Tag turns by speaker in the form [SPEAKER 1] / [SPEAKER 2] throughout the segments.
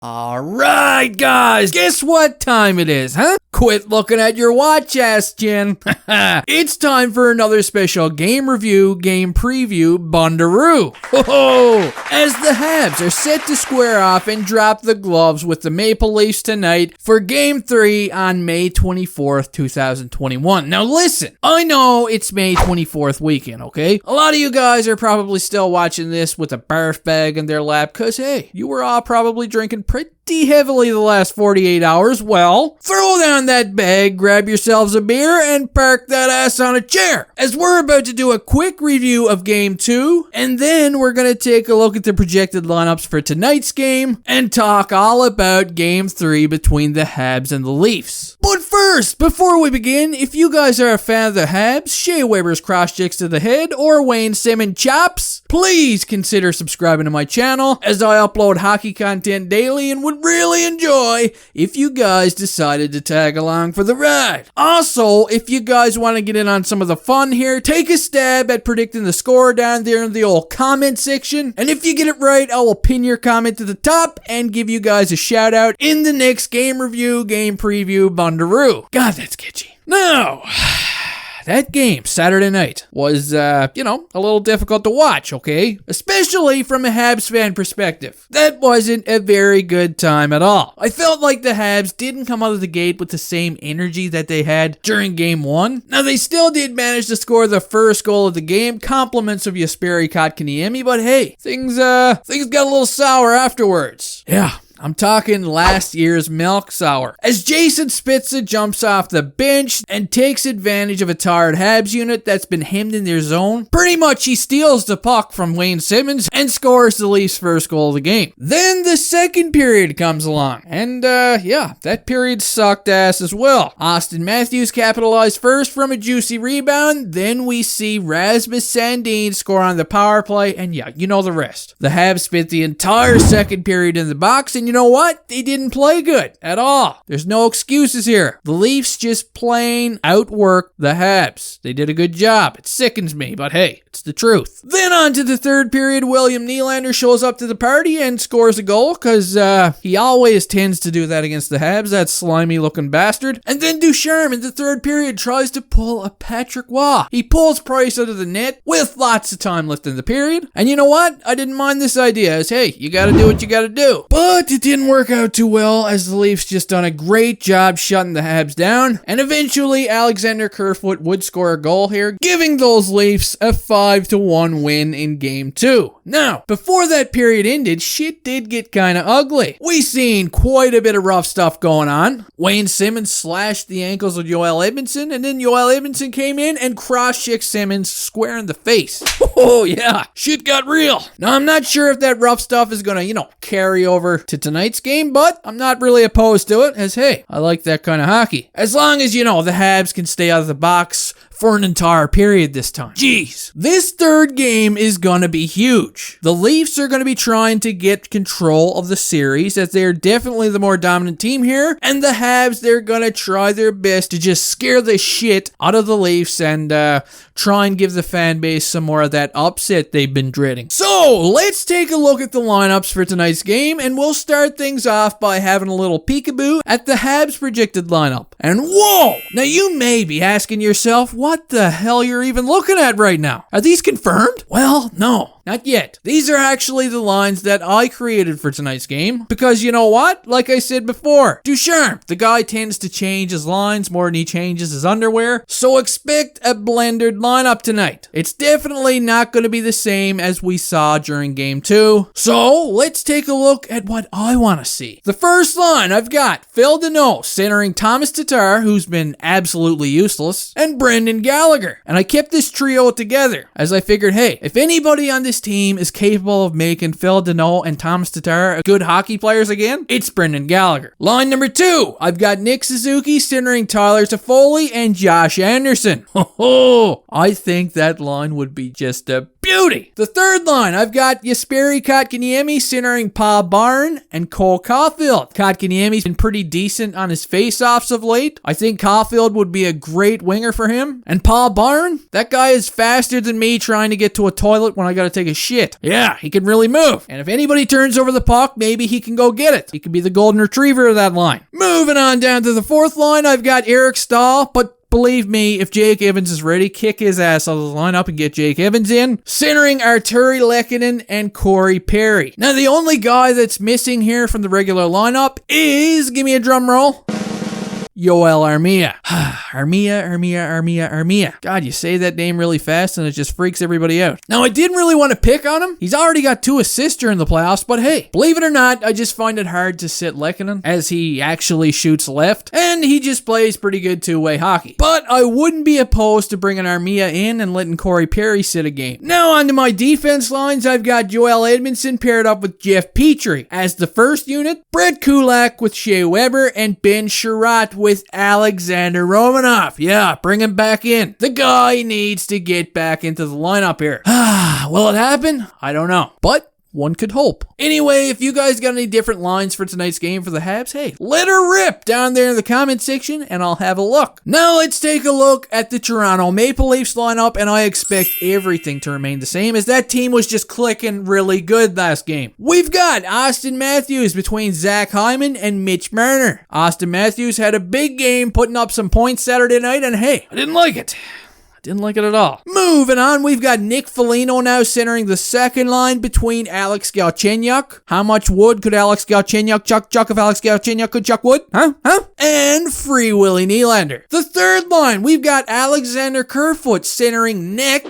[SPEAKER 1] Alright guys, guess what time it is, huh? Quit looking at your watch, ass Jen. It's time for another special game review, game preview, Bunduru. As the Habs are set to square off and drop the gloves with the Maple Leafs tonight for Game 3 on May 24th, 2021. Now listen, I know it's May 24th weekend, okay? A lot of you guys are probably still watching this with a barf bag in their lap because, hey, you were all probably drinking pretty heavily the last 48 hours. Well, throw down that bag, grab yourselves a beer, and park that ass on a chair, as we're about to do a quick review of Game 2, and then we're going to take a look at the projected lineups for tonight's game, and talk all about Game 3 between the Habs and the Leafs. But first, before we begin, if you guys are a fan of the Habs, Shea Weber's cross chicks to the head, or Wayne Simmons chops, please consider subscribing to my channel, as I upload hockey content daily and would really enjoy if you guys decided to tag along for the ride. Also, if you guys want to get in on some of the fun here, take a stab at predicting the score down there in the old comment section, and if you get it right, I will pin your comment to the top and give you guys a shout out in the next game review, game preview, Bunduru. God, that's catchy. Now, that game, Saturday night, was, a little difficult to watch, okay? Especially from a Habs fan perspective. That wasn't a very good time at all. I felt like the Habs didn't come out of the gate with the same energy that they had during Game 1. Now, they still did manage to score the first goal of the game, compliments of Jesperi Kotkaniemi, but hey, things got a little sour afterwards. Yeah. I'm talking last year's milk sour. As Jason Spezza jumps off the bench and takes advantage of a tired Habs unit that's been hemmed in their zone, pretty much he steals the puck from Wayne Simmons and scores the Leafs' first goal of the game. Then the second period comes along, and that period sucked ass as well. Austin Matthews capitalized first from a juicy rebound, then we see Rasmus Sandin score on the power play, and yeah, you know the rest. The Habs spent the entire second period in the box, and you know what? They didn't play good at all. There's no excuses here. The Leafs just plain outworked the Habs. They did a good job. It sickens me, but hey, it's the truth. Then on to the third period, William Nylander shows up to the party and scores a goal, because he always tends to do that against the Habs, that slimy looking bastard. And then Ducharme in the third period tries to pull a Patrick Waugh. He pulls Price out of the net with lots of time left in the period. And you know what? I didn't mind this idea, as hey, you gotta do what you gotta do. But it didn't work out too well, as the Leafs just done a great job shutting the Habs down, and eventually Alexander Kerfoot would score a goal here, giving those Leafs a 5-1 win in Game 2. Now, before that period ended, shit did get kinda ugly. We seen quite a bit of rough stuff going on. Wayne Simmons slashed the ankles of Joel Edmondson, and then Joel Edmondson came in and cross-checked Simmons square in the face. Oh yeah, shit got real. Now, I'm not sure if that rough stuff is gonna, carry over to tonight's game, but I'm not really opposed to it, as hey, I like that kind of hockey. As long as, the Habs can stay out of the box for an entire period this time. Jeez. This third game is gonna be huge. The Leafs are gonna be trying to get control of the series, as they're definitely the more dominant team here, and the Habs, they're gonna try their best to just scare the shit out of the Leafs and try and give the fan base some more of that upset they've been dreading. So, let's take a look at the lineups for tonight's game, and we'll start things off by having a little peekaboo at the Habs projected lineup. And whoa! Now you may be asking yourself, what the hell you're even looking at right now? Are these confirmed? Well, no. Not yet. These are actually the lines that I created for tonight's game, because you know what? Like I said before, Ducharme, the guy tends to change his lines more than he changes his underwear, so expect a blended lineup tonight. It's definitely not going to be the same as we saw during Game 2, so let's take a look at what I want to see. The first line, I've got Phil Danault centering Thomas Tatar, who's been absolutely useless, and Brendan Gallagher. And I kept this trio together, as I figured, hey, if anybody on this team is capable of making Phil Danault and Thomas Tatar good hockey players again, it's Brendan Gallagher. Line number 2, I've got Nick Suzuki centering Tyler Toffoli and Josh Anderson. I think that line would be just a beauty. The third line, I've got Jesperi Kotkaniemi centering Paul Barn and Cole Caufield. Kotkaniemi's been pretty decent on his face-offs of late. I think Caufield would be a great winger for him. And Paul Barn, that guy is faster than me trying to get to a toilet when I gotta take take a shit. Yeah, he can really move. And if anybody turns over the puck, maybe he can go get it. He can be the golden retriever of that line. Moving on down to the fourth line, I've got Eric Stahl, but believe me, if Jake Evans is ready, kick his ass out of the lineup and get Jake Evans in. Centering Arturi Lehkonen and Corey Perry. Now, the only guy that's missing here from the regular lineup is, give me a drum roll, Yoel Armia. Armia. God, you say that name really fast and it just freaks everybody out. Now, I didn't really want to pick on him. He's already got 2 assists during the playoffs, but hey, believe it or not, I just find it hard to sit Lehkonen as he actually shoots left, and he just plays pretty good two-way hockey. But I wouldn't be opposed to bringing Armia in and letting Corey Perry sit a game. Now, onto my defense lines, I've got Joel Edmondson paired up with Jeff Petrie. As the first unit, Brett Kulak with Shea Weber and Ben Sherratt with Alexander Romanov. Yeah, bring him back in. The guy needs to get back into the lineup here. Will it happen? I don't know. But one could hope. Anyway, if you guys got any different lines for tonight's game for the Habs, hey, let her rip down there in the comment section and I'll have a look. Now let's take a look at the Toronto Maple Leafs lineup, and I expect everything to remain the same as that team was just clicking really good last game. We've got Austin Matthews between Zach Hyman and Mitch Marner. Austin Matthews had a big game putting up some points Saturday night, and hey, I didn't like it. Didn't like it at all. Moving on, we've got Nick Foligno now centering the second line between Alex Galchenyuk. How much wood could Alex Galchenyuk chuck if Alex Galchenyuk could chuck wood? Huh? And Free Willy Nylander. The third line, we've got Alexander Kerfoot centering Nick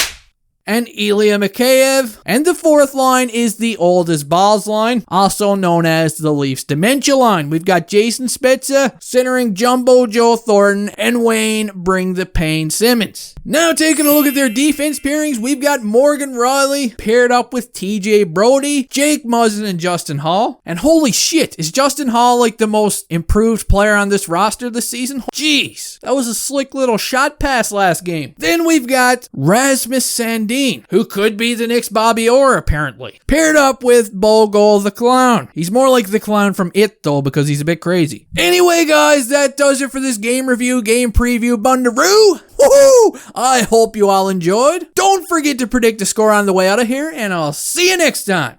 [SPEAKER 1] and Ilya Mikheyev. And the fourth line is the oldest balls line, also known as the Leafs Dementia line. We've got Jason Spezza centering Jumbo Joe Thornton and Wayne Bring the Pain Simmons. Now taking a look at their defense pairings, we've got Morgan Rielly paired up with TJ Brody, Jake Muzzin, and Justin Hall. And holy shit, is Justin Hall like the most improved player on this roster this season? Jeez, that was a slick little shot pass last game. Then we've got Rasmus Sandin, who could be the next Bobby Orr apparently, paired up with Bogle the Clown. He's more like the clown from It though, because he's a bit crazy. Anyway guys, that does it for this game review, game preview Bunduru. Woohoo! I hope you all enjoyed. Don't forget to predict the score on the way out of here, and I'll see you next time.